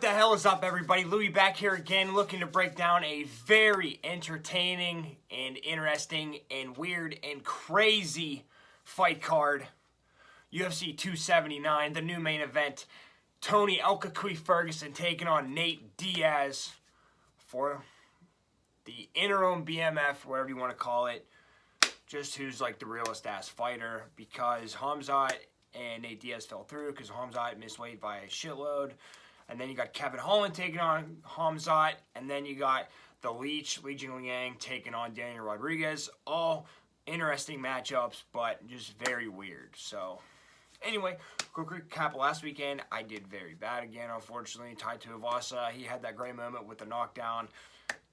What the hell is up, everybody? Louie back here again, looking to break down a very entertaining and interesting and weird and crazy fight card. UFC 279, the new main event. Tony Elkakui Ferguson taking on Nate Diaz for the interim BMF, whatever you want to call it. Just who's like the realest ass fighter, because Hamzat and Nate Diaz fell through because Hamzat missed weight by a shitload. And then you got Kevin Holland taking on Hamzat. And then you got the Leech, Jinglиang, taking on Daniel Rodriguez. All interesting matchups, but just very weird. So, anyway, quick recap. Last weekend, I did very bad again, unfortunately. Tied to Avasa. He had that great moment with the knockdown.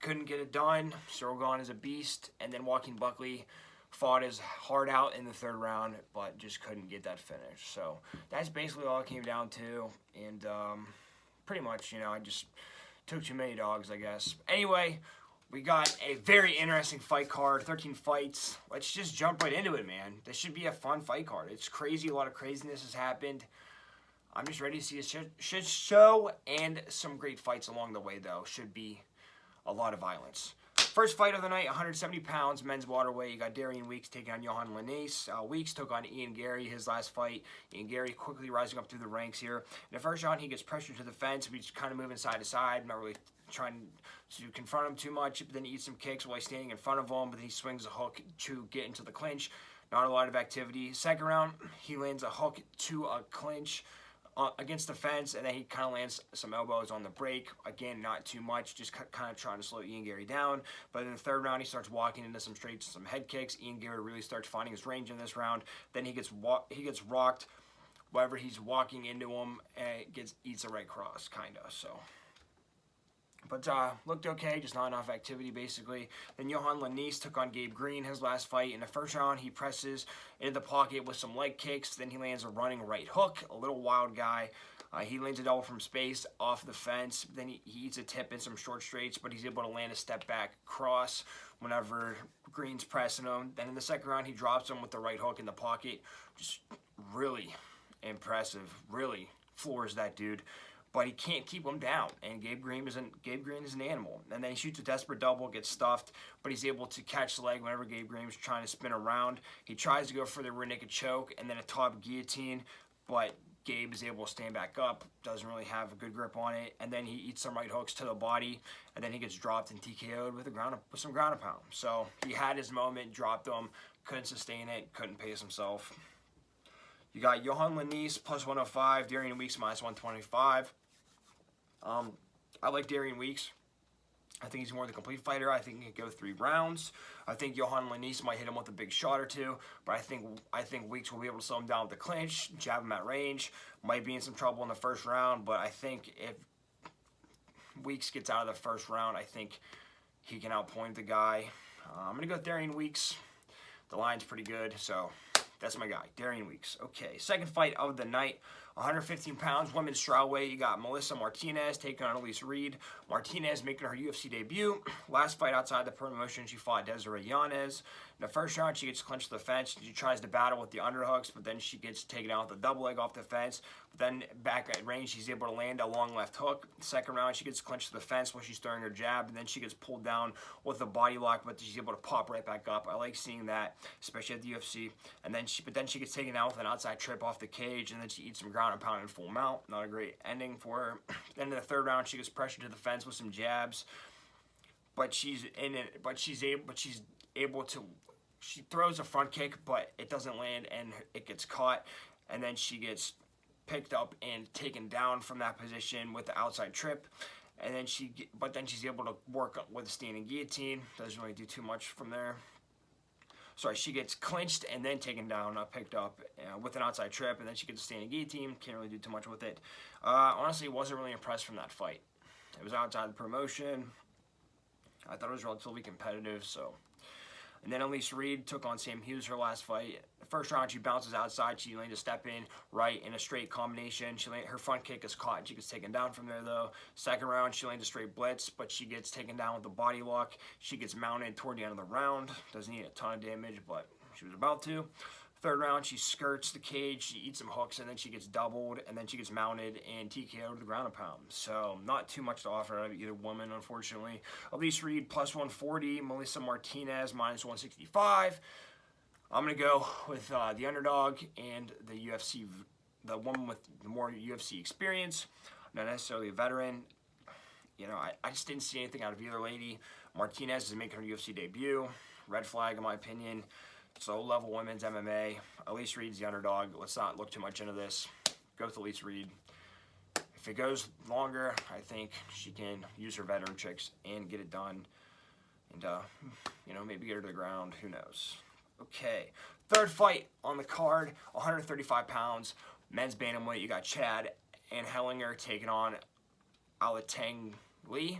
Couldn't get it done. Sorogan is a beast. And then Joaquin Buckley fought his heart out in the third round, but just couldn't get that finish. So, that's basically all it came down to. And, pretty much, you know, I just took too many dogs, I guess. Anyway, we got a very interesting fight card, 13 fights. Let's just jump right into it, man. This should be a fun fight card. It's crazy. A lot of craziness has happened. I'm just ready to see a shit show and some great fights along the way, though. Should be a lot of violence. First fight of the night, 170 pounds, men's waterweight. You got Darian Weeks taking on Johan LAINESSE. Weeks took on Ian Gary, his last fight. Ian Gary quickly rising up through the ranks here. In the first round, he gets pressured to the fence. He's kind of moving side to side, not really trying to confront him too much. But then he eats some kicks while he's standing in front of him, but then he swings a hook to get into the clinch. Not a lot of activity. Second round, he lands a hook to a clinch against the fence, and then he kind of lands some elbows on the break. Again, not too much, just kind of trying to slow Ian Gary down. But in the third round, he starts walking into some straights, some head kicks. Ian Gary really starts finding his range in this round. Then he gets rocked. Wherever he's walking into him, eats a right cross, kind of. So, but looked okay, just not enough activity, basically. Then Johan LAINESSE took on Gabe Green, his last fight. In the first round, he presses into the pocket with some leg kicks. Then he lands a running right hook, a little wild guy. He lands a double from space off the fence. Then he eats a tip in some short straights, but he's able to land a step back cross whenever Green's pressing him. Then in the second round, he drops him with the right hook in the pocket. Just really impressive, really floors that dude. But he can't keep him down, and Gabe Green is an animal. And then he shoots a desperate double, gets stuffed, but he's able to catch the leg whenever Gabe Green's trying to spin around. He tries to go for the rear naked choke and then a top guillotine, but Gabe is able to stand back up, doesn't really have a good grip on it, and then he eats some right hooks to the body, and then he gets dropped and TKO'd with some ground and pound. So he had his moment, dropped him, couldn't sustain it, couldn't pace himself. You got Johan LAINESSE plus 105, Darian Weeks minus 125. I like Darian Weeks. I think he's more the complete fighter. I think he can go 3 rounds. I think Johan LAINESSE might hit him with a big shot or two, but I think Weeks will be able to slow him down with the clinch, jab him at range. Might be in some trouble in the first round, but I think if Weeks gets out of the first round, I think he can outpoint the guy. I'm going to go with Darian Weeks. The line's pretty good, so that's my guy, Darian Weeks. Okay, second fight of the night, 115 pounds, women's strawweight. You got Melissa Martinez taking on Elise Reed. Martinez making her UFC debut. Last fight outside the promotion, she fought Desiree Yanez. In the first round, she gets clinched to the fence. She tries to battle with the underhooks, but then she gets taken out with a double leg off the fence. But then back at range, she's able to land a long left hook. Second round, she gets clinched to the fence while she's throwing her jab, and then she gets pulled down with a body lock, but she's able to pop right back up. I like seeing that, especially at the UFC. And then she gets taken out with an outside trip off the cage, and then she eats some ground and pound in full mount. Not a great ending for her. Then in the third round, she gets pressured to the fence with some jabs, but she's able to. She throws a front kick, but it doesn't land, and it gets caught, and then she gets picked up and taken down from that position with the outside trip, and then she's able to work with a standing guillotine. Doesn't really do too much from there. Sorry, she gets clinched and then taken down, not picked up with an outside trip, and then she gets a standing guillotine. Can't really do too much with it. Honestly, wasn't really impressed from that fight. It was outside the promotion. I thought it was relatively competitive, so. And then Elise Reed took on Sam Hughes her last fight. The first round, she bounces outside. She lands a step in, right, in a straight combination. Her front kick is caught. She gets taken down from there, though. Second round, she lands a straight blitz, but she gets taken down with the body lock. She gets mounted toward the end of the round. Doesn't need a ton of damage, but she was about to. Third round, she skirts the cage, she eats some hooks, and then she gets doubled, and then she gets mounted and TKO'd to the ground and pound. So not too much to offer out of either woman, unfortunately. Elise Reed, plus 140. Melissa Martinez, minus 165. I'm going to go with the underdog and the UFC, the woman with the more UFC experience, not necessarily a veteran. You know, I just didn't see anything out of either lady. Martinez is making her UFC debut. Red flag, in my opinion. It's low-level women's MMA. Elise Reed's the underdog. Let's not look too much into this. Go with Elise Reed. If it goes longer, I think she can use her veteran tricks and get it done. And, you know, maybe get her to the ground. Who knows? Okay. Third fight on the card, 135 pounds. Men's bantamweight, you got Chad ANHELIGER taking on ALATENGHEILI.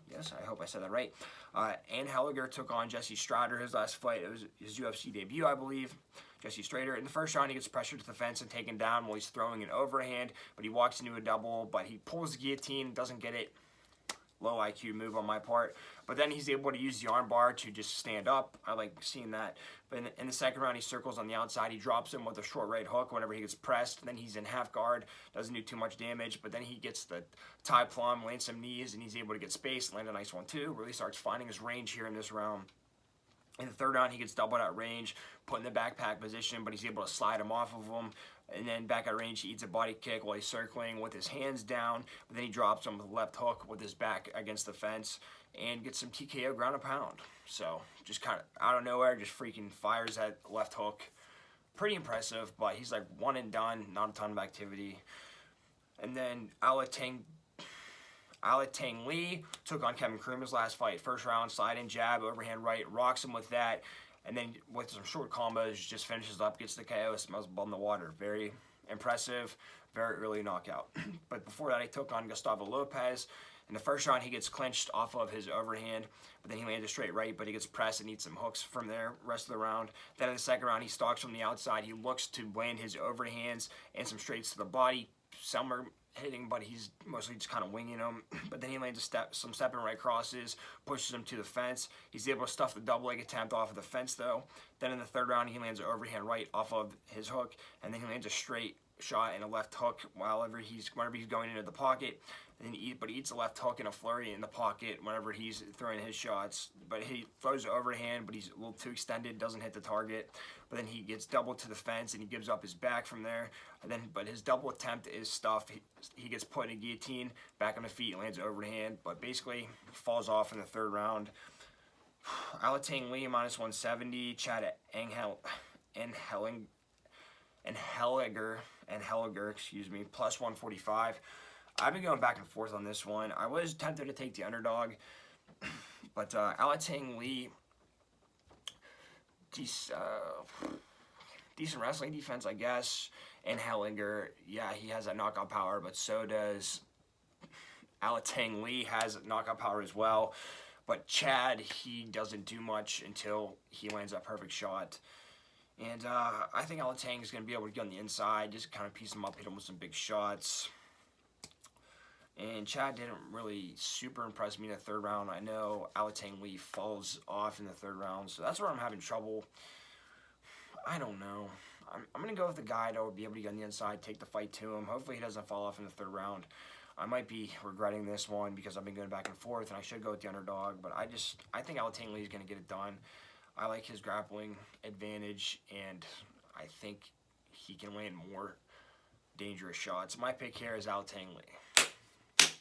Yes, I hope I said that right. ANHELIGER took on Jesse Strader his last fight. It was his UFC debut, I believe. Jesse Strader. In the first round, he gets pressured to the fence and taken down while he's throwing an overhand, but he walks into a double, but he pulls the guillotine, doesn't get it. Low IQ move on my part. But then he's able to use the arm bar to just stand up. I like seeing that. But in the second round, he circles on the outside. He drops him with a short right hook whenever he gets pressed. And then he's in half guard. Doesn't do too much damage. But then he gets the tie plum, lands some knees, and he's able to get space, land a nice one too. Really starts finding his range here in this round. In the third round, he gets doubled at range, put in the backpack position, but he's able to slide him off of him. And then back at range, he eats a body kick while he's circling with his hands down. But then he drops him with a left hook with his back against the fence and gets some TKO ground and pound. So just kind of out of nowhere, just freaking fires that left hook. Pretty impressive, but he's like one and done, not a ton of activity. And then ALATENGHEILI took on Kevin Kruma's last fight. First round, slide in jab, overhand right, rocks him with that. And then with some short combos, just finishes up, gets the KO, smells above the water. Very impressive, very early knockout. But before that, he took on Gustavo Lopez. In the first round, he gets clinched off of his overhand, but then he lands a straight right, but he gets pressed and eats some hooks from there rest of the round. Then in the second round, he stalks from the outside. He looks to land his overhands and some straights to the body. Some are hitting, but he's mostly just kind of winging them. But then he lands some stepping right crosses, pushes him to the fence. He's able to stuff the double leg attempt off of the fence, though. Then in the third round, he lands an overhand right off of his hook, and then he lands a straight shot and a left hook whenever he's going into the pocket. And he eats a left hook and a flurry in the pocket whenever he's throwing his shots. But he throws the overhand, but he's a little too extended, doesn't hit the target. But then he gets doubled to the fence and he gives up his back from there. And then, but his double attempt is stuffed. He gets put in a guillotine, back on the feet, lands an overhand, but basically falls off in the third round. ALATENGHEILI minus 170, Chad ANHELIGER, excuse me, plus 145. I've been going back and forth on this one. I was tempted to take the underdog, but ALATENGHEILI, decent wrestling defense, I guess. ANHELIGER, yeah, he has that knockout power, but so does ALATENGHEILI, has knockout power as well. But Chad, he doesn't do much until he lands that perfect shot. And I think ALATENGHEILI is going to be able to get on the inside, just kind of piece him up, hit him with some big shots. And Chad didn't really super impress me in the third round. I know ALATENGHEILI falls off in the third round, so that's where I'm having trouble. I don't know. I'm going to go with the guy that will be able to get on the inside, take the fight to him. Hopefully he doesn't fall off in the third round. I might be regretting this one because I've been going back and forth, and I should go with the underdog. But I think ALATENGHEILI is going to get it done. I like his grappling advantage, and I think he can land more dangerous shots. My pick here is ALATENGHEILI.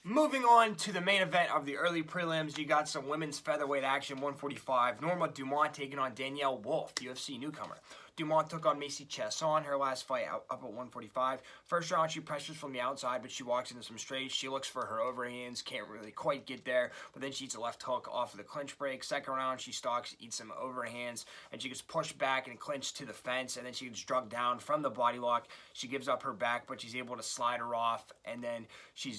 Moving on to the main event of the early prelims, you got some women's featherweight action, 145. Norma Dumont taking on Danielle Wolf, UFC newcomer. Dumont took on Macy Chiasson, her last fight up at 145. First round, she pressures from the outside, but she walks into some straights. She looks for her overhands, can't really quite get there, but then she eats a left hook off of the clinch break. Second round, she stalks, eats some overhands, and she gets pushed back and clinched to the fence, and then she gets drugged down from the body lock. She gives up her back, but she's able to slide her off, and then she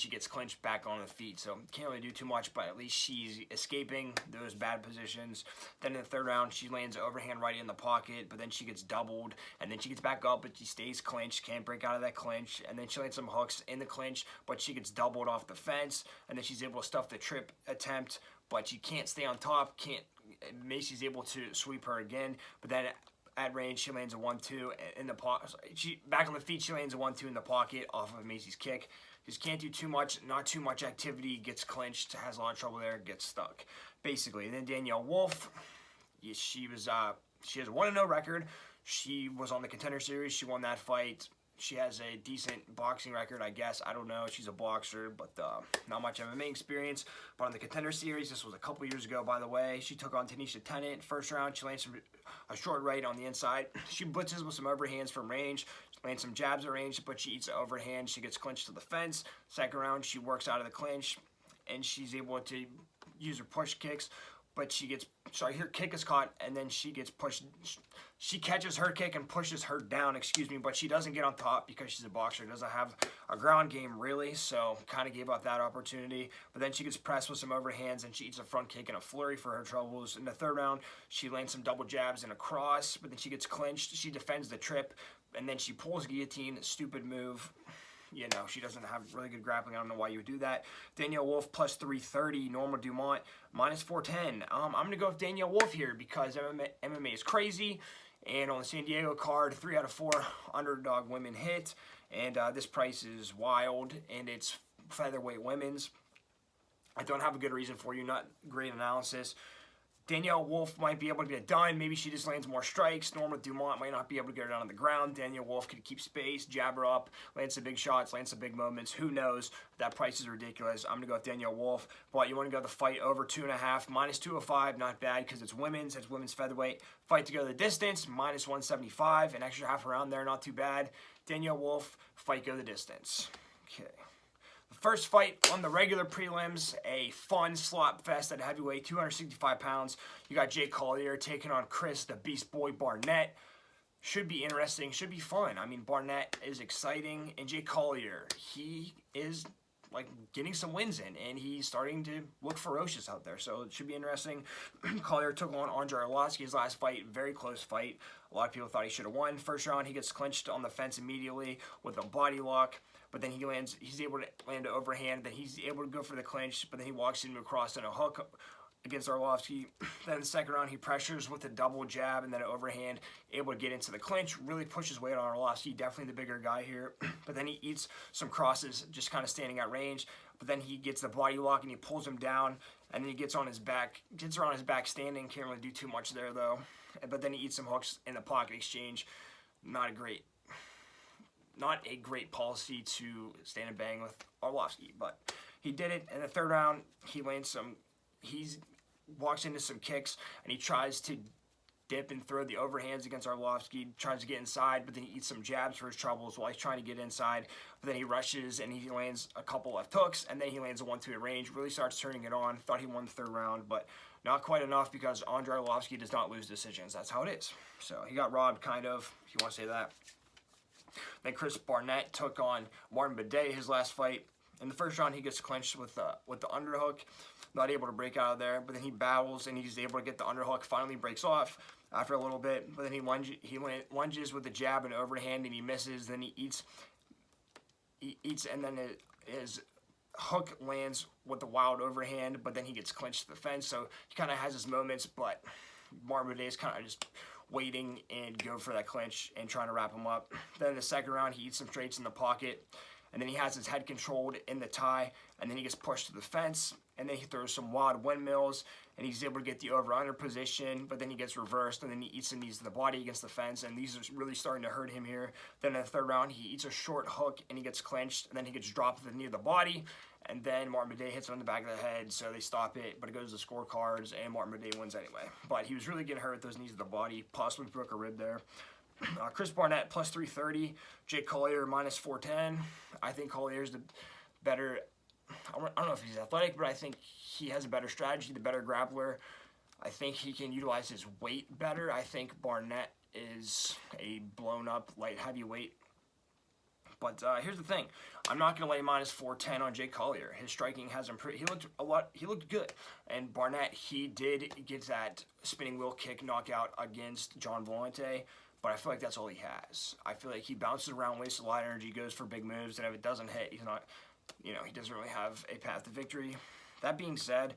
gets clinched back on the feet. So can't really do too much, but at least she's escaping those bad positions. Then in the third round, she lands an overhand right in the pocket, but then she gets doubled, and then she gets back up, but she stays clinched, can't break out of that clinch, and then she lands some hooks in the clinch, but she gets doubled off the fence, and then she's able to stuff the trip attempt, but she can't stay on top, Macy's able to sweep her again, but then at range, she lands a 1-2 in the pocket. Back on the feet, she lands a 1-2 in the pocket off of Macy's kick. Just can't do too much, not too much activity, gets clinched, has a lot of trouble there, gets stuck, basically. And then Danielle Wolf, she has a 1-0 record. She was on the Contender Series. She won that fight. She has a decent boxing record, I guess. I don't know. She's a boxer, but not much MMA experience. But on the Contender Series, this was a couple years ago, by the way. She took on Tanisha Tennant. First round, she lands a short right on the inside. She blitzes with some overhands from range. She lands some jabs at range, but she eats an overhand. She gets clinched to the fence. Second round, she works out of the clinch, and she's able to use her push kicks. But she gets, sorry, her kick is caught, and then she gets pushed. She catches her kick and pushes her down, but she doesn't get on top because she's a boxer. Doesn't have a ground game, really, so kind of gave up that opportunity. But then she gets pressed with some overhands, and she eats a front kick and a flurry for her troubles. In the third round, she lands some double jabs and a cross, but then she gets clinched. She defends the trip, and then she pulls guillotine, stupid move. You know, she doesn't have really good grappling. I don't know why you would do that. Danielle Wolf plus 330. Norma Dumont minus 410. I'm going to go with Danielle Wolf here because MMA is crazy. And on the San Diego card, 3 out of 4 underdog women hit. And this price is wild. And it's featherweight women's. I don't have a good reason for you. Not great analysis. Danielle Wolf might be able to get it done. Maybe she just lands more strikes. Norma Dumont might not be able to get her down on the ground. Danielle Wolf could keep space, jab her up, land some big shots, land some big moments. Who knows? That price is ridiculous. I'm going to go with Danielle Wolf. But you want to go the fight over 2.5. Minus 205, not bad because it's women's. It's women's featherweight. Fight to go the distance, minus 175. An extra half around there, not too bad. Danielle Wolf, fight go the distance. Okay. First fight on the regular prelims, a fun slot fest at heavyweight, 265 pounds. You got Jake Collier taking on Chris, the Beast Boy Barnett. Should be interesting, should be fun. I mean, Barnett is exciting, and Jake Collier, he is like getting some wins in, and he's starting to look ferocious out there, so it should be interesting. Collier took on Andrei Arlovsky's last fight, very close fight. A lot of people thought he should have won. First round, he gets clinched on the fence immediately with a body lock. But then he's able to land an overhand, then he's able to go for the clinch, but then he walks into a cross and a hook against Arlovsky. Then in the second round, he pressures with a double jab and then an overhand, able to get into the clinch, really pushes weight on Arlovsky, definitely the bigger guy here. But then he eats some crosses, just kind of standing at range. But then he gets the body lock and he pulls him down, and then he gets on his back, gets her on his back standing, can't really do too much there though. But then he eats some hooks in the pocket exchange. Not a great policy to stand and bang with Arlovsky, but he did it. In the third round, he walks into some kicks, and he tries to dip and throw the overhands against Arlovsky, tries to get inside, but then he eats some jabs for his troubles while he's trying to get inside. But then he rushes, and he lands a couple left hooks, and then he lands a 1-2 at range, really starts turning it on. Thought he won the third round, but not quite enough because Andrei Arlovsky does not lose decisions. That's how it is. So he got robbed, kind of, if you want to say that. Then Chris Barnett took on Martin Bidet, his last fight. In the first round, he gets clinched with the underhook, not able to break out of there. But then he battles, and he's able to get the underhook, finally breaks off after a little bit. But then he lunges with the jab and overhand, and he misses. Then he eats, and then his hook lands with the wild overhand, but then he gets clinched to the fence. So he kind of has his moments, but Martin Bidet is kind of just waiting and go for that clinch and trying to wrap him up. Then in the second round, he eats some straights in the pocket, and then he has his head controlled in the tie, and then he gets pushed to the fence, and then he throws some wild windmills, and he's able to get the over-under position, but then he gets reversed, and then he eats some knees to the body against the fence, and these are really starting to hurt him here. Then in the third round, he eats a short hook, and he gets clinched, and then he gets dropped with the knee to the body, and then Martin Bidet hits him in the back of the head, so they stop it, but it goes to scorecards, and Martin Bidet wins anyway. But he was really getting hurt with those knees to the body, possibly broke a rib there. Chris Barnett plus 330, Jake Collier minus 410. I think Collier's the better, I don't know if he's athletic, but I think he has a better strategy, the better grappler. I think he can utilize his weight better. I think Barnett is a blown-up light heavyweight. But here's the thing. I'm not going to lay minus 410 on Jake Collier. His striking has improved. He looked good. And Barnett, he did get that spinning wheel kick knockout against John Volante, but I feel like that's all he has. I feel like he bounces around, wastes a lot of energy, goes for big moves, and if it doesn't hit, he's not, he doesn't really have a path to victory. That being said,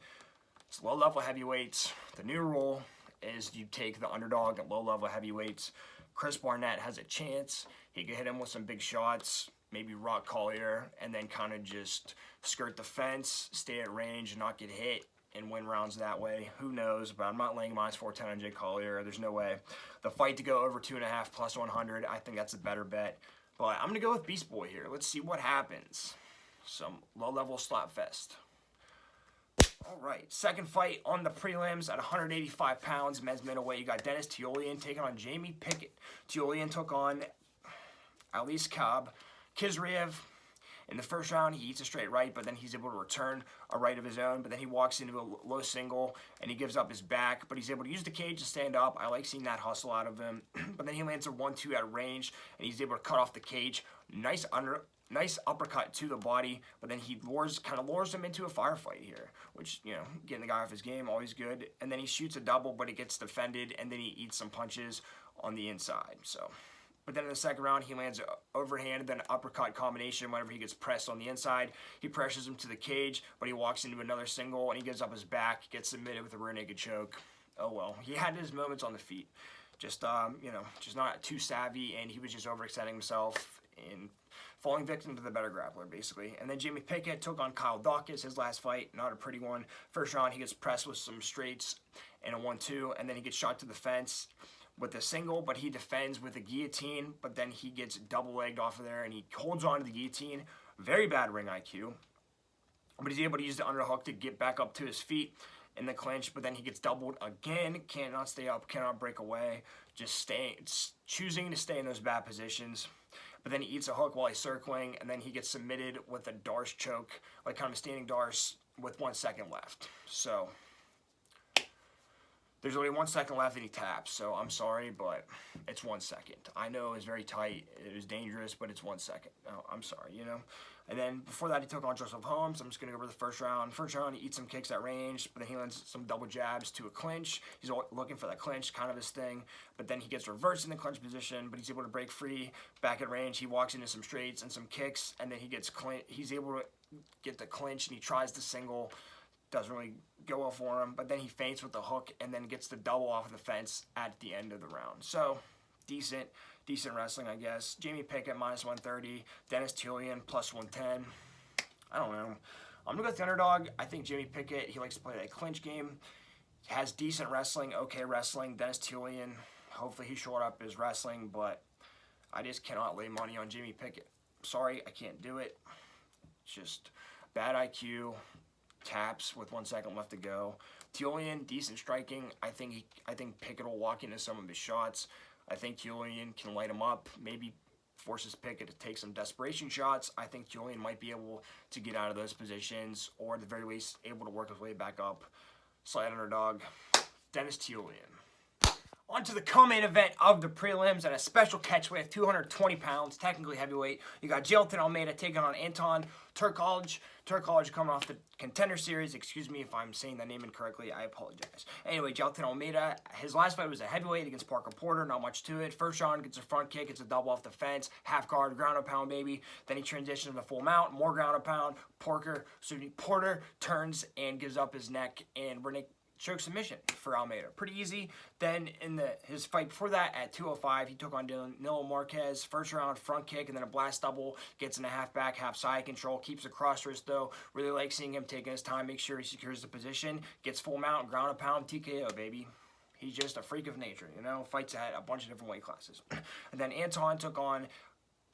it's low-level heavyweights. The new rule is you take the underdog at low-level heavyweights. Chris Barnett has a chance. He could hit him with some big shots, maybe rock Collier, and then kind of just skirt the fence, stay at range, and not get hit, and win rounds that way. Who knows? But I'm not laying minus 410 on Jay Collier. There's no way. The fight to go over 2.5 plus 100, I think that's a better bet. But I'm going to go with Beast Boy here. Let's see what happens. Some low-level slap fest. All right, second fight on the prelims at 185 pounds, men's middleweight. You got Dennis TIULIULIN taking on Jamie Pickett. TIULIULIN took on Alice Kizriev. In the first round, he eats a straight right, but then he's able to return a right of his own. But then he walks into a low single, and he gives up his back. But he's able to use the cage to stand up. I like seeing that hustle out of him. But then he lands a 1-2 at range, and he's able to cut off the cage. Nice uppercut to the body, but then he kind of lures him into a firefight here, which, you know, getting the guy off his game, always good. And then he shoots a double, but it gets defended, and then he eats some punches on the inside. So, but then in the second round, he lands an overhand and then an uppercut combination. Whenever he gets pressed on the inside, he pressures him to the cage, but he walks into another single, and he gives up his back, gets submitted with a rear naked choke. Oh well, he had his moments on the feet. Just, you know, just not too savvy, and he was just overextending himself and falling victim to the better grappler, basically. And then Jamie Pickett took on Kyle Dawkins, his last fight. Not a pretty one. First round, he gets pressed with some straights and a 1-2, and then he gets shot to the fence with a single, but he defends with a guillotine, but then he gets double-legged off of there, and he holds on to the guillotine. Very bad ring IQ. But he's able to use the underhook to get back up to his feet in the clinch, but then he gets doubled again, cannot stay up, cannot break away, just choosing to stay in those bad positions. But then he eats a hook while he's circling, and then he gets submitted with a Darce choke, like kind of a standing Darce with 1 second left. So there's only 1 second left and he taps, so I'm sorry, but it's 1 second. I know it's very tight, it was dangerous, but it's 1 second. Oh, I'm sorry, you know. And then before that, he took on Joseph Holmes. I'm just going to go over the first round. First round, he eats some kicks at range, but then he lands some double jabs to a clinch. He's looking for that clinch, kind of his thing. But then he gets reversed in the clinch position, but he's able to break free. Back at range, he walks into some straights and some kicks, and then he's able to get the clinch, and he tries the single. Doesn't really go well for him, but then he feints with the hook and then gets the double off of the fence at the end of the round. So, decent wrestling, I guess. Jamie Pickett, minus 130. Dennis TIULIULIN, plus 110. I don't know. I'm going to go with the underdog. I think Jamie Pickett, he likes to play that clinch game. Has decent wrestling, okay wrestling. Dennis TIULIULIN, hopefully he showed up his wrestling, but I just cannot lay money on Jamie Pickett. Sorry, I can't do it. It's just bad IQ. Taps with 1 second left to go. TIULIULIN, decent striking. I think Pickett will walk into some of his shots. I think TIULIULIN can light him up. Maybe forces Pickett to take some desperation shots. I think TIULIULIN might be able to get out of those positions, or at the very least, able to work his way back up. Slight underdog, Dennis TIULIULIN. On to the co-main event of the prelims at a special catchweight of 220 pounds, technically heavyweight. You got Jailton Almeida taking on Anton TURKALJ. TURKALJ coming off the Contender Series. Excuse me if I'm saying that name incorrectly. I apologize. Anyway, Jailton Almeida, his last fight was a heavyweight against Parker Porter. Not much to it. First round, gets a front kick. Gets a double off the fence. Half guard, ground and pound, baby. Then he transitions to full mount. More ground and pound. Porter turns and gives up his neck and choke submission for Almeida. Pretty easy. Then in his fight before that at 205, he took on Danilo Marquez. First round, front kick, and then a blast double. Gets in a half back, half side control. Keeps the cross wrist, though. Really like seeing him taking his time, make sure he secures the position. Gets full mount, ground and pound, TKO, baby. He's just a freak of nature, you know? Fights at a bunch of different weight classes. And then Anton took on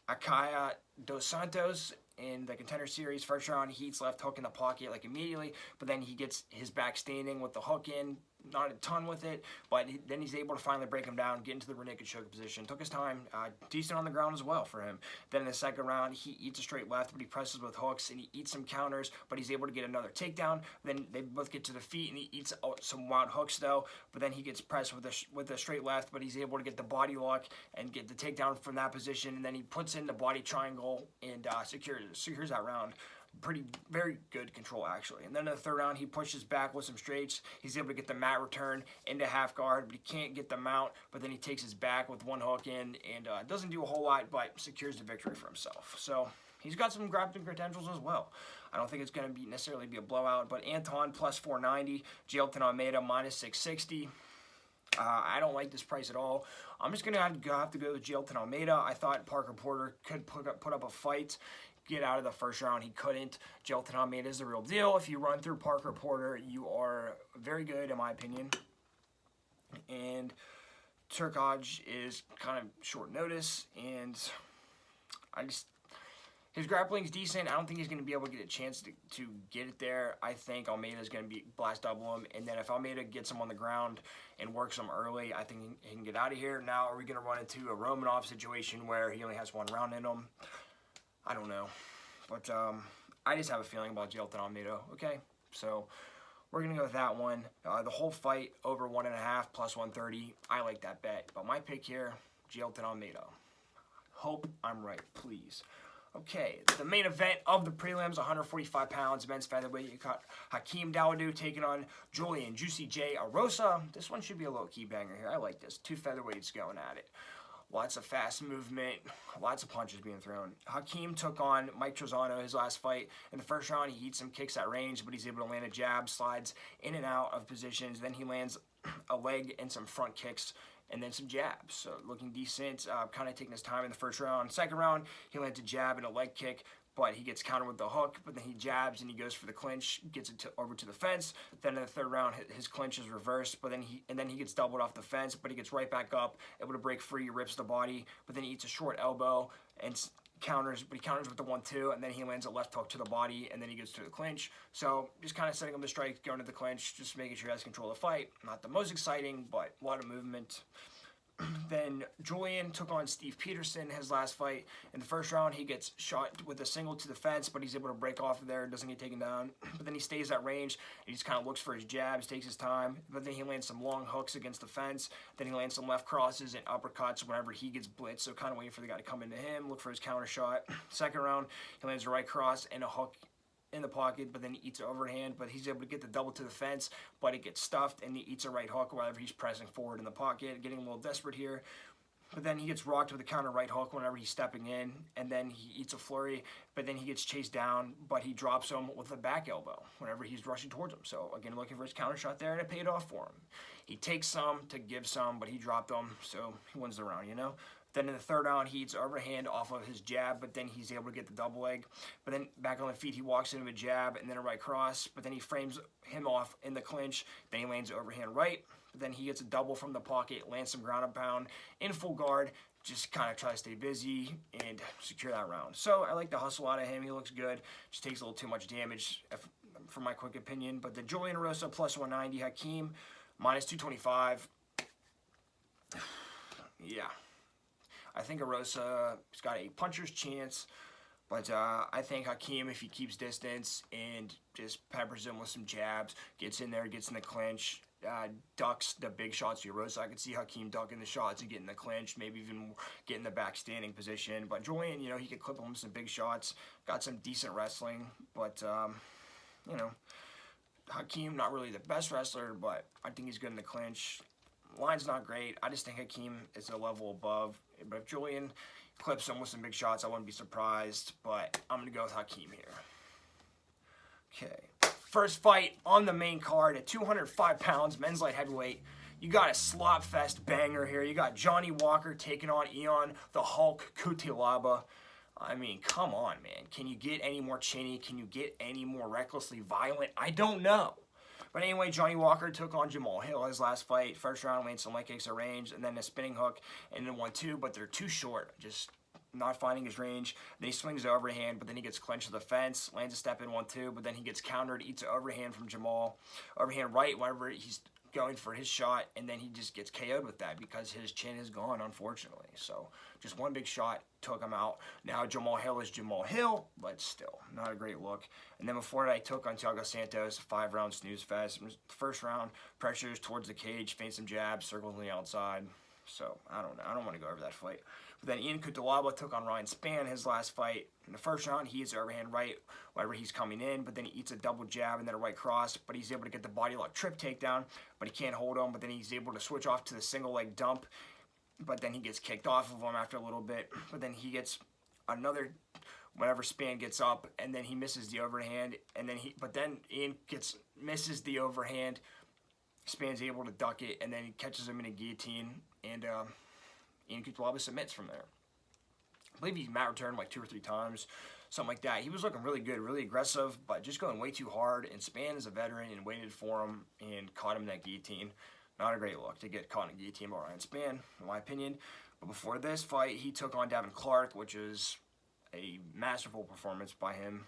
Akaya Dos Santos in the Contender Series. First round, he eats left hook in the pocket like immediately, but then he gets his back standing with the hook in. Not a ton with it, but then he's able to finally break him down, get into the rear naked choke position. Took his time, decent on the ground as well for him. Then in the second round, he eats a straight left, but he presses with hooks, and he eats some counters, but he's able to get another takedown. Then they both get to the feet, and he eats some wild hooks, though, but then he gets pressed with a straight left, but he's able to get the body lock and get the takedown from that position, and then he puts in the body triangle and secures that round. Very good control, actually. And then in the third round, he pushes back with some straights. He's able to get the mat return into half guard, but he can't get the mount. But then he takes his back with one hook in and doesn't do a whole lot, but secures the victory for himself. So he's got some grappling credentials as well. I don't think it's going to necessarily be a blowout, but Anton plus 490, Jailton Almeida minus 660. I don't like this price at all. I'm just going to have to go with Jailton Almeida. I thought Parker Porter could put up a fight, get out of the first round. He couldn't. Jailton Almeida is the real deal. If you run through Parker Porter, you are very good, in my opinion. And TURKALJ is kind of short notice, and his grappling's decent. I don't think he's going to be able to get a chance to get it there. I think Almeida's going to blast double him, and then if Almeida gets him on the ground and works him early, I think he can get out of here. Now, are we going to run into a Romanov situation where he only has 1 round in him? I don't know. But I just have a feeling about Jailton Almeida, okay? So we're going to go with that one. The whole fight over 1.5 plus 130. I like that bet. But my pick here, Jailton Almeida. Hope I'm right, please. Okay, the main event of the prelims, 145 pounds, men's featherweight. You got Hakeem Dawodu taking on Julian Juicy J. EROSA. This one should be a little key banger here. I like this. 2 featherweights going at it. Lots of fast movement, lots of punches being thrown. Hakeem took on Mike Trizano his last fight. In the first round, he eats some kicks at range, but he's able to land a jab, slides in and out of positions. Then he lands a leg and some front kicks, and then some jabs. So looking decent, kind of taking his time in the first round. Second round, he lands a jab and a leg kick, but he gets countered with the hook, but then he jabs and he goes for the clinch, gets it over to the fence. Then in the third round, his clinch is reversed, but then he gets doubled off the fence, but he gets right back up, able to break free, rips the body, but then he eats a short elbow and counters, but he counters with the 1-2, and then he lands a left hook to the body, and then he gets to the clinch. So just kind of setting him to strike, going to the clinch, just making sure he has control of the fight. Not the most exciting, but a lot of movement. Then Julian took on Steve Peterson his last fight. In the first round, he gets shot with a single to the fence, but he's able to break off of there, doesn't get taken down. But then he stays at range, and he just kind of looks for his jabs, takes his time. But then he lands some long hooks against the fence. Then he lands some left crosses and uppercuts whenever he gets blitzed. So kind of waiting for the guy to come into him, look for his counter shot. Second round, he lands a right cross and a hook in the pocket, but then he eats an overhand, but he's able to get the double to the fence, but it gets stuffed, and he eats a right hook whenever he's pressing forward in the pocket, getting a little desperate here. But then he gets rocked with a counter right hook whenever he's stepping in, and then he eats a flurry, but then he gets chased down, but he drops him with a back elbow whenever he's rushing towards him. So again, looking for his counter shot there, and it paid off for him. He takes some to give some, but he dropped them, so he wins the round, you know? Then in the third round, he eats overhand off of his jab, but then he's able to get the double leg. But then back on the feet, he walks into a jab and then a right cross, but then he frames him off in the clinch. Then he lands overhand right, but then he gets a double from the pocket, lands some ground and pound in full guard, just kind of try to stay busy and secure that round. So I like the hustle out of him. He looks good. Just takes a little too much damage, for my quick opinion. But the Julian EROSA plus 190, Hakeem minus 225. Yeah. I think EROSA's got a puncher's chance, but I think Hakeem, if he keeps distance and just peppers him with some jabs, gets in there, gets in the clinch, ducks the big shots to EROSA. I could see Hakeem ducking the shots and getting the clinch, maybe even getting the back standing position. But Julian, you know, he could clip him with some big shots, got some decent wrestling, but, you know, Hakeem, not really the best wrestler, but I think he's good in the clinch. Line's not great. I just think Hakeem is a level above. But if Julian clips him with some big shots, I wouldn't be surprised. But I'm going to go with Hakeem here. Okay. First fight on the main card at 205 pounds, men's light heavyweight. You got a slop fest banger here. You got Johnny Walker taking on Ion the Hulk CUTELABA. I mean, come on, man. Can you get any more chinny? Can you get any more recklessly violent? I don't know. But anyway, Johnny Walker took on Jamal Hill his last fight. First round, landed some leg kicks at range, and then a spinning hook, and then 1-2, but they're too short. Just not finding his range. Then he swings the overhand, but then he gets clenched to the fence, lands a step in 1-2, but then he gets countered, eats an overhand from Jamal. Overhand right whenever he's going for his shot, and then he just gets KO'd with that because his chin is gone, unfortunately. So just one big shot took him out. Now Jamal Hill is Jamal Hill, but still not a great look. And then before that, I took on Thiago Santos, 5-round snooze fest. First round, pressures towards the cage, feint some jabs, circles on the outside. So I don't know. I don't want to go over that fight. But then Ian CUTELABA took on Ryan Spann his last fight. In the first round, he hits overhand right whenever he's coming in, but then he eats a double jab and then a right cross, but he's able to get the body lock trip takedown, but he can't hold him, but then he's able to switch off to the single leg dump, but then he gets kicked off of him after a little bit, but then he gets another whenever Spann gets up, and then he misses the overhand, and then Ian misses the overhand, Span's able to duck it, and then he catches him in a guillotine, and Ian CUTELABA submits from there. I believe he mat returned like 2 or 3 times, something like that. He was looking really good, really aggressive, but just going way too hard, and Span is a veteran and waited for him and caught him in that guillotine. Not a great look to get caught in a guillotine by Ryan Span, in my opinion. But before this fight, he took on Devin Clark, which is a masterful performance by him.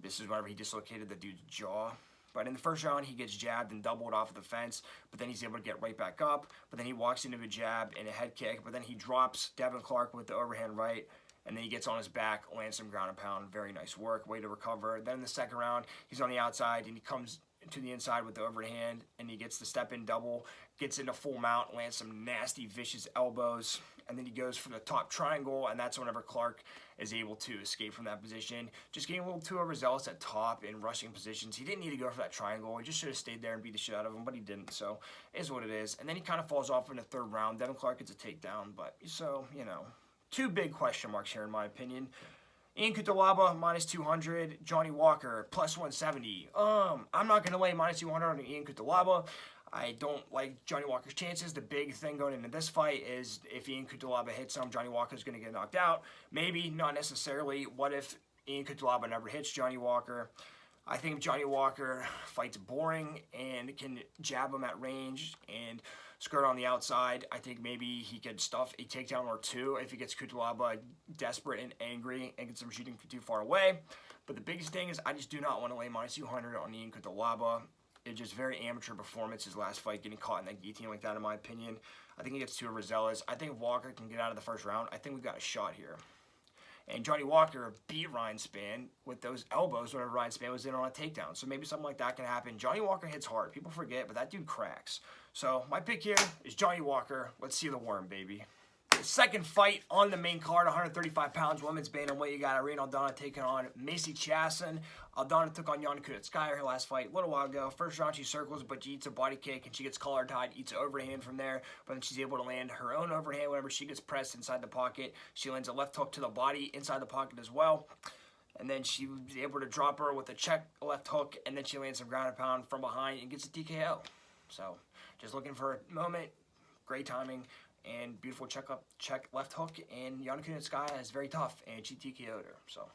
This is whenever he dislocated the dude's jaw. But in the first round, he gets jabbed and doubled off of the fence, but then he's able to get right back up. But then he walks into a jab and a head kick, but then he drops Devin Clark with the overhand right, and then he gets on his back, lands some ground and pound. Very nice work, way to recover. Then in the second round, he's on the outside, and he comes to the inside with the overhand, and he gets the step-in double, gets into full mount, lands some nasty, vicious elbows, and then he goes for the top triangle, and that's whenever Clark is able to escape from that position. Just getting a little too overzealous at top in rushing positions. He didn't need to go for that triangle. He just should have stayed there and beat the shit out of him, but he didn't, so it is what it is. And then he kind of falls off in the third round. Devin Clark gets a takedown, but so, you know, 2 big question marks here in my opinion. Ian CUTELABA, minus 200. Johnny Walker, plus 170. I'm not going to lay minus 200 on Ian CUTELABA. I don't like Johnny Walker's chances. The big thing going into this fight is if Ian CUTELABA hits him, Johnny Walker's going to get knocked out. Maybe, not necessarily. What if Ian CUTELABA never hits Johnny Walker? I think Johnny Walker fights boring and can jab him at range and skirt on the outside. I think maybe he could stuff a takedown or 2 if he gets CUTELABA desperate and angry and gets him shooting from too far away. But the biggest thing is I just do not want to lay minus 200 on Ian CUTELABA. It's just very amateur performance, his last fight, getting caught in that guillotine like that, in my opinion. I think he gets too overzealous. I think Walker can get out of the first round. I think we've got a shot here. And Johnny Walker beat Ryan Span with those elbows whenever Ryan Span was in on a takedown. So maybe something like that can happen. Johnny Walker hits hard. People forget, but that dude cracks. So my pick here is Johnny Walker. Let's see the worm, baby. The second fight on the main card, 135 pounds, women's bantamweight. You got Irene Aldana taking on Macy Chiasson. Aldana took on Yana Kunitskaya her last fight a little while ago. First round, she circles, but she eats a body kick, and she gets collar tied, eats an overhand from there. But then she's able to land her own overhand whenever she gets pressed inside the pocket. She lands a left hook to the body inside the pocket as well. And then she was able to drop her with a check left hook, and then she lands some ground and pound from behind and gets a TKO. So just looking for a moment. Great timing. And beautiful check left hook, and Yana Kunitskaya is very tough, and she TKO'd her. So,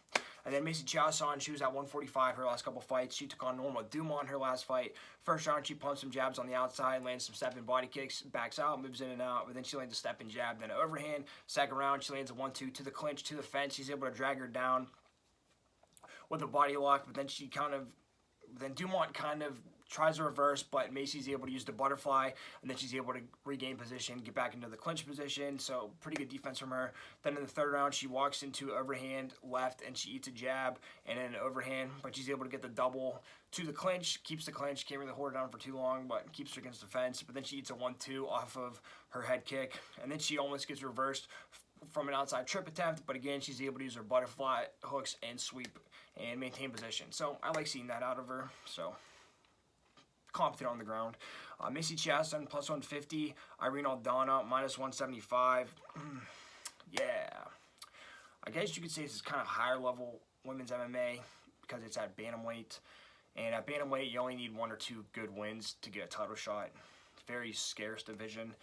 and then Macy Chiasson, she was at 145 her last couple fights. She took on Norma Dumont her last fight. First round, she pumped some jabs on the outside, lands some step-in body kicks, backs out, moves in and out, but then she lands a step-in jab, then an overhand. Second round, she lands a 1-2 to the clinch, to the fence. She's able to drag her down with a body lock, but then Dumont kind of tries to reverse, but Macy's able to use the butterfly, and then she's able to regain position, get back into the clinch position, so pretty good defense from her. Then in the third round, she walks into overhand left, and she eats a jab, and then an overhand, but she's able to get the double to the clinch, keeps the clinch, can't really hold her down for too long, but keeps her against the fence, but then she eats a 1-2 off of her head kick, and then she almost gets reversed from an outside trip attempt, but again, she's able to use her butterfly hooks and sweep and maintain position. So I like seeing that out of her, so competent on the ground. Macy Chiasson, plus 150. Irene Aldana, minus 175. Yeah. I guess you could say this is kind of higher level women's MMA because it's at bantamweight. And at bantamweight, you only need 1 or 2 good wins to get a title shot. Very scarce division.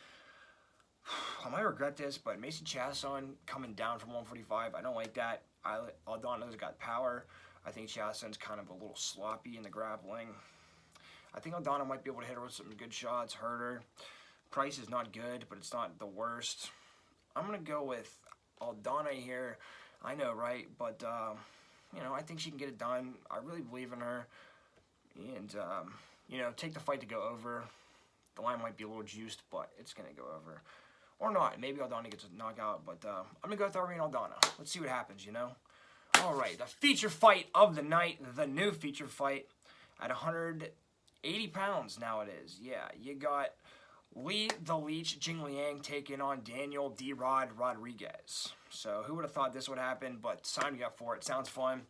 I might regret this, but Macy Chiasson coming down from 145, I don't like that. Aldana's got power. I think Chiasson's kind of a little sloppy in the grappling. I think Aldana might be able to hit her with some good shots, hurt her. Price is not good, but it's not the worst. I'm going to go with Aldana here. I know, right? But, you know, I think she can get it done. I really believe in her. And, you know, take the fight to go over. The line might be a little juiced, but it's going to go over. Or not. Maybe Aldana gets a knockout, but I'm going to go with Irene Aldana. Let's see what happens, you know? All right, the feature fight of the night, the new feature fight at 180 pounds now it is. Yeah, you got Lee the Leech Jingliang taking on Daniel D-Rod Rodriguez. So who would have thought this would happen, but sign me up for it. Sounds fun.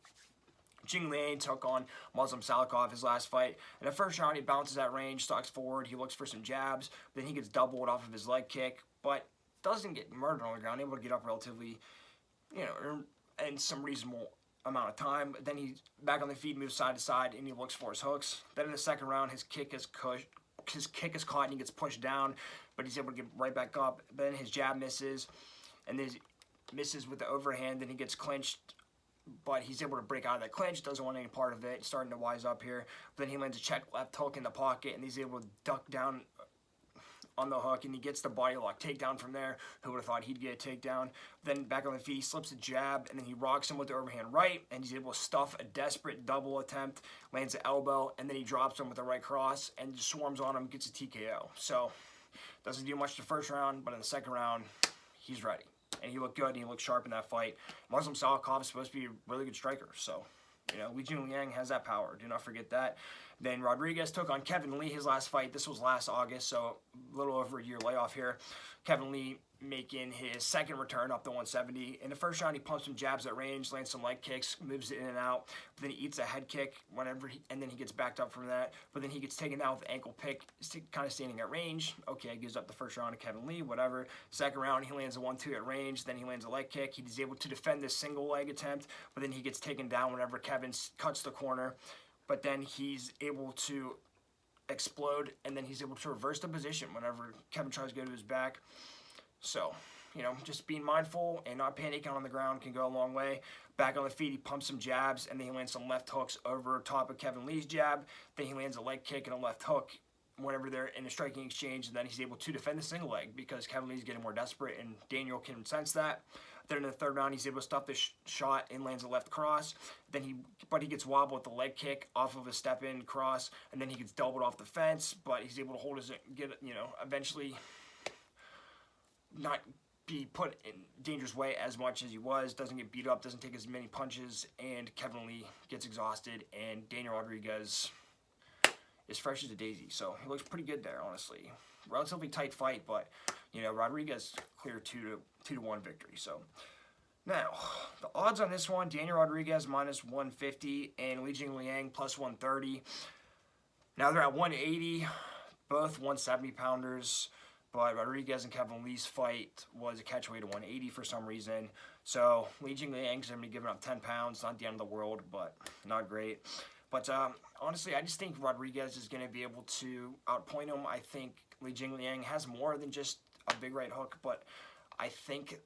Jingliang took on Muslim Salikov his last fight. In the first round, he bounces at range, stalks forward, he looks for some jabs, then he gets doubled off of his leg kick, but doesn't get murdered on the ground, able to get up relatively, you know, in some reasonable amount of time. Then he's back on the feet, moves side to side, and he looks for his hooks. Then in the second round, his kick is his kick is caught and he gets pushed down, but he's able to get right back up. Then his jab misses, and then misses with the overhand, then he gets clinched, but he's able to break out of that clinch, doesn't want any part of it, starting to wise up here. Then he lands a check left hook in the pocket, and he's able to duck down on the hook, and he gets the body lock takedown from there. Who would have thought he'd get a takedown? Then back on the feet, he slips a jab, and then he rocks him with the overhand right, and he's able to stuff a desperate double attempt, lands the elbow, and then he drops him with the right cross, and just swarms on him, gets a TKO. So, doesn't do much the first round, but in the second round, he's ready. And he looked good, and he looked sharp in that fight. Muslim Salikov is supposed to be a really good striker, so, you know, Jingliang has that power. Do not forget that. Then Rodriguez took on Kevin Lee his last fight. This was last August, so a little over a year layoff here. Kevin Lee making his second return up to 170. In the first round, he pumps some jabs at range, lands some leg kicks, moves it in and out. But then he eats a head kick and then he gets backed up from that. But then he gets taken down with the ankle pick, kind of standing at range. Okay, gives up the first round to Kevin Lee, whatever. Second round, he lands a 1-2 at range. Then he lands a leg kick. He's able to defend this single leg attempt, but then he gets taken down whenever Kevin cuts the corner. But then he's able to explode, and then he's able to reverse the position whenever Kevin tries to go to his back. So, you know, just being mindful and not panicking on the ground can go a long way. Back on the feet, he pumps some jabs, and then he lands some left hooks over top of Kevin Lee's jab. Then he lands a leg kick and a left hook whenever they're in a striking exchange, and then he's able to defend the single leg because Kevin Lee's getting more desperate, and Daniel can sense that. Then in the third round, he's able to stop the shot and lands a left cross. Then he gets wobbled with the leg kick off of a step-in cross, and then he gets doubled off the fence, but he's able to hold his, eventually not be put in dangerous way as much as he was, doesn't get beat up, doesn't take as many punches, and Kevin Lee gets exhausted, and Daniel Rodriguez is fresh as a daisy. So he looks pretty good there, honestly. Relatively tight fight, but you know, Rodriguez clear 2-1 victory. So now the odds on this one: Daniel Rodriguez -150 and Li Jingliang +130. Now they're at 180, both 170 pounders. But Rodriguez and Kevin Lee's fight was a catchweight of 180 for some reason. So Li Jingliang's going to be giving up 10 pounds. Not the end of the world, but not great. But honestly, I just think Rodriguez is going to be able to outpoint him. I think Li Jingliang has more than just a big right hook, but I think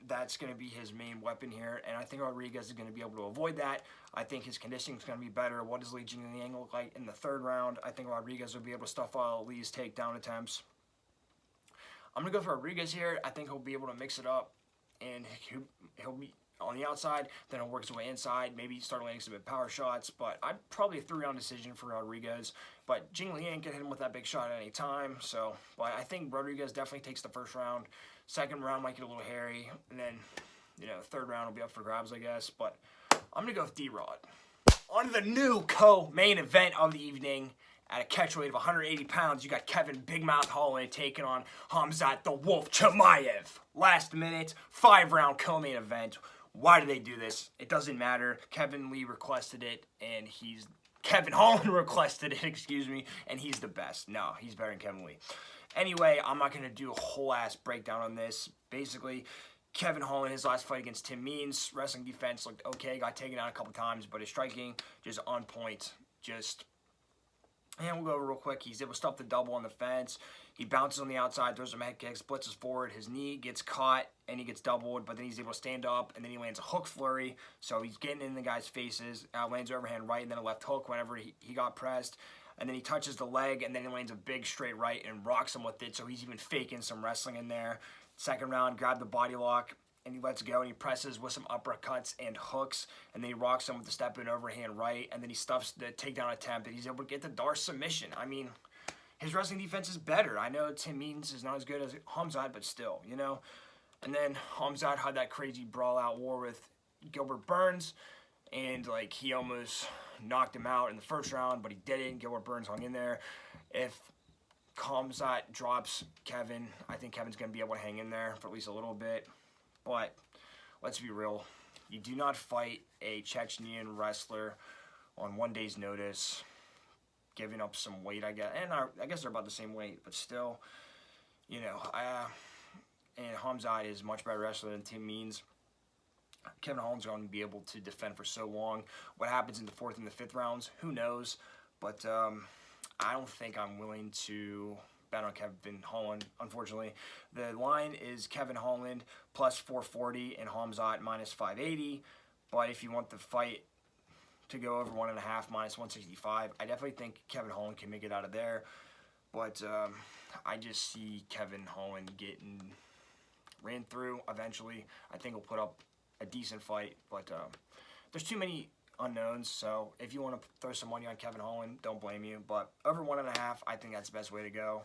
that's going to be his main weapon here, and I think Rodriguez is going to be able to avoid that. I think his conditioning is going to be better. What does Li Jingliang look like in the third round? I think Rodriguez will be able to stuff all Lee's takedown attempts. I'm going to go for Rodriguez here. I think he'll be able to mix it up, and he'll be on the outside, then he'll work his way inside, maybe start landing some big power shots, but I'd probably a 3-round decision for Rodriguez, but Jingliang can hit him with that big shot at any time, so, but I think Rodriguez definitely takes the first round. Second round might get a little hairy, and then, you know, third round will be up for grabs, I guess, but I'm going to go with D-Rod. On to the new co-main event of the evening. At a catchweight of 180 pounds, you got Kevin Big Mouth Holland taking on Khamzat the Wolf Chimaev. Last minute, 5-round co-main event. Why do they do this? It doesn't matter. Kevin Lee requested it, and Kevin Holland requested it, excuse me, and he's the best. No, he's better than Kevin Lee. Anyway, I'm not going to do a whole-ass breakdown on this. Basically, Kevin Holland, his last fight against Tim Means, wrestling defense looked okay, got taken out a couple times, but his striking, just on point, and we'll go over real quick. He's able to stop the double on the fence. He bounces on the outside, throws some head kicks, blitzes forward. His knee gets caught, and he gets doubled, but then he's able to stand up, and then he lands a hook flurry. So he's getting in the guy's faces, lands overhand right, and then a left hook whenever he got pressed. And then he touches the leg, and then he lands a big straight right and rocks him with it, so he's even faking some wrestling in there. Second round, grab the body lock, and he lets go, and he presses with some uppercuts and hooks, and then he rocks him with the step-in overhand right, and then he stuffs the takedown attempt, and he's able to get the Dar submission. I mean, his wrestling defense is better. I know Tim Means is not as good as Khamzat, but still, you know. And then Khamzat had that crazy brawl-out war with Gilbert Burns, and, like, he almost knocked him out in the first round, but he didn't. Gilbert Burns hung in there. If Khamzat drops Kevin, I think Kevin's going to be able to hang in there for at least a little bit. But let's be real, you do not fight a Chechnyan wrestler on 1 day's notice, giving up some weight, I guess. And I guess they're about the same weight, but still, you know, and Khamzat is a much better wrestler than Tim Means. Kevin Holland's going to be able to defend for so long. What happens in the 4th and the 5th rounds, who knows? But I don't think I'm willing to bet on Kevin Holland, unfortunately. The line is Kevin Holland plus 440 and Hamzat minus 580. But if you want the fight to go over 1.5 minus 165, I definitely think Kevin Holland can make it out of there. But I just see Kevin Holland getting ran through eventually. I think he'll put up a decent fight, but there's too many unknowns, so if you want to throw some money on Kevin Holland, don't blame you. But over 1.5, I think that's the best way to go.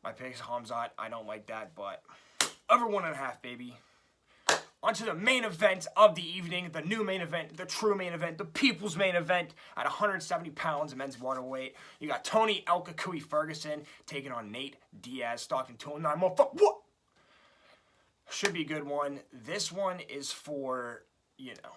My pick is Hamzat. I don't like that, but over 1.5, baby. On to the main event of the evening, the new main event, the true main event, the people's main event at 170 pounds men's waterweight. You got Tony El Cucuy Ferguson taking on Nate Diaz, Stockton 209. Motherfucker, what? Should be a good one. This one is for, you know,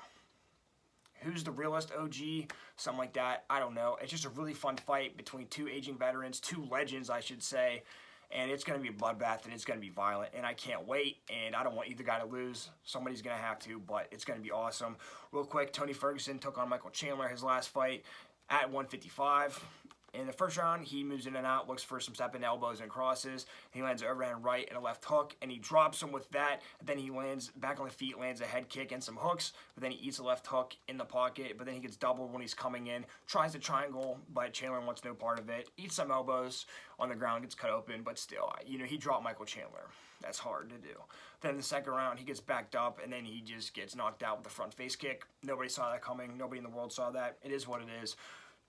who's the realest OG, something like that. I don't know. It's just a really fun fight between two aging veterans, two legends, I should say. And it's going to be a bloodbath, and it's going to be violent. And I can't wait, and I don't want either guy to lose. Somebody's going to have to, but it's going to be awesome. Real quick, Tony Ferguson took on Michael Chandler his last fight at 155. In the first round, he moves in and out, looks for some stepping elbows and crosses. He lands an overhand right and a left hook, and he drops him with that. Then he lands back on the feet, lands a head kick and some hooks, but then he eats a left hook in the pocket, but then he gets doubled when he's coming in, tries to triangle, but Chandler wants no part of it, eats some elbows on the ground, gets cut open, but still, you know, he dropped Michael Chandler. That's hard to do. Then in the second round, he gets backed up, and then he just gets knocked out with a front face kick. Nobody saw that coming. Nobody in the world saw that. It is what it is.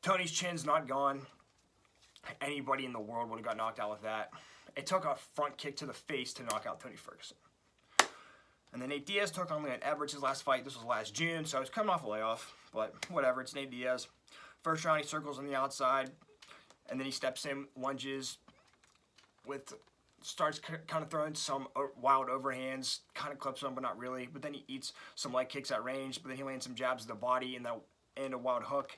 Tony's chin's not gone. Anybody in the world would have got knocked out with that. It took a front kick to the face to knock out Tony Ferguson. And then Nate Diaz took on Leon Edwards his last fight. This was last June, so he's coming off a layoff. But whatever, it's Nate Diaz. First round, he circles on the outside, and then he steps in, lunges, starts kind of throwing some wild overhands, kind of clips them, but not really. But then he eats some leg kicks at range, but then he lands some jabs to the body and a wild hook.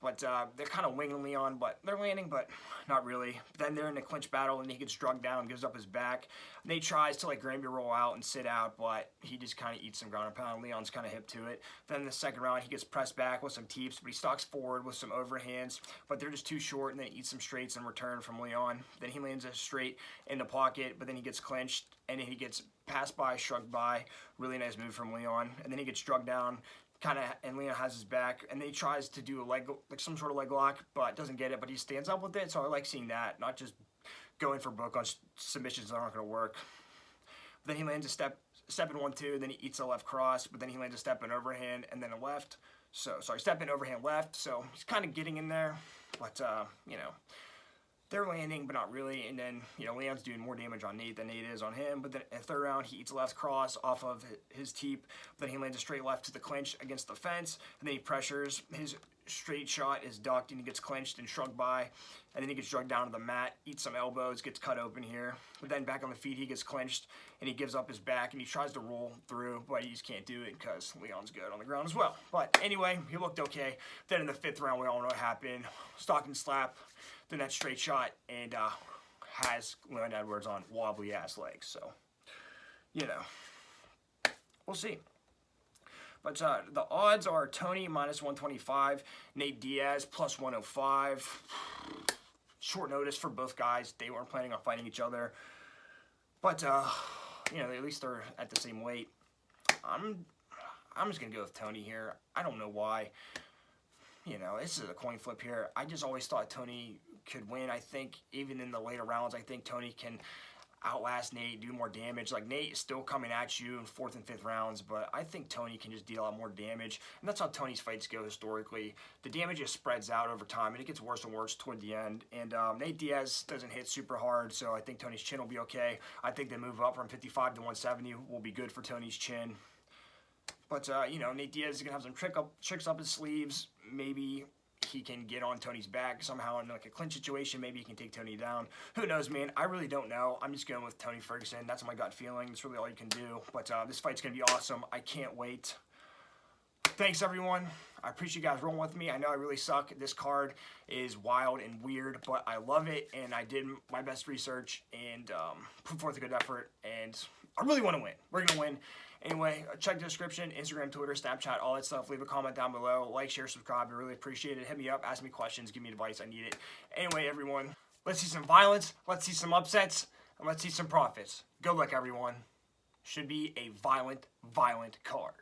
But they're kind of winging Leon, but they're landing, but not really. Then they're in a clinch battle, and he gets drugged down, gives up his back. Nate tries to like Granby roll out and sit out, but he just kind of eats some ground and pound. Leon's kind of hip to it. Then in the second round, he gets pressed back with some teeps, but he stalks forward with some overhands, but they're just too short, and then he eats some straights in return from Leon. Then he lands a straight in the pocket, but then he gets clinched, and then he gets passed by, shrugged by. Really nice move from Leon. And then he gets drugged down, and Leon has his back, and then he tries to do a leg, like some sort of leg lock, but doesn't get it, but he stands up with it, so I like seeing that, not just going for broke on submissions that aren't going to work. Then he lands a step in 1-2, then he eats a left cross, but then he lands a step in overhand, and then a left, step in overhand left, so he's kind of getting in there, but, you know, they're landing, but not really. And then, you know, Leon's doing more damage on Nate than Nate is on him. But then in the third round, he eats a left cross off of his teep. Then he lands a straight left to the clinch against the fence. And then he pressures. His straight shot is ducked, and he gets clinched and shrugged by. And then he gets drugged down to the mat, eats some elbows, gets cut open here. But then back on the feet, he gets clinched, and he gives up his back, and he tries to roll through, but he just can't do it because Leon's good on the ground as well. But anyway, he looked okay. Then in the fifth round, we all know what happened. Stockton slap. Then that straight shot, and has Leon Edwards on wobbly-ass legs. So, you know, we'll see. But the odds are Tony minus 125, Nate Diaz plus 105. Short notice for both guys. They weren't planning on fighting each other. But, you know, at least they're at the same weight. I'm just going to go with Tony here. I don't know why. You know, this is a coin flip here. I just always thought Tony could win. I think even in the later rounds, I think Tony can outlast Nate, do more damage. Like, Nate is still coming at you in fourth and fifth rounds, but I think Tony can just deal out more damage. And that's how Tony's fights go historically. The damage just spreads out over time, and it gets worse and worse toward the end. And Nate Diaz doesn't hit super hard, so I think Tony's chin will be okay. I think the move up from 55 to 170 will be good for Tony's chin. But, you know, Nate Diaz is going to have some tricks up his sleeves. Maybe he can get on Tony's back somehow in like a clinch situation. Maybe he can take Tony down. Who knows, man? I really don't know. I'm just going with Tony Ferguson. That's my gut feeling. That's really all you can do. But this fight's going to be awesome. I can't wait. Thanks, everyone. I appreciate you guys rolling with me. I know I really suck. This card is wild and weird, but I love it, and I did my best research and put forth a good effort. And I really want to win. We're going to win. Anyway, check the description, Instagram, Twitter, Snapchat, all that stuff. Leave a comment down below. Like, share, subscribe. I really appreciate it. Hit me up. Ask me questions. Give me advice. I need it. Anyway, everyone, let's see some violence. Let's see some upsets. And let's see some profits. Good luck, everyone. Should be a violent, violent card.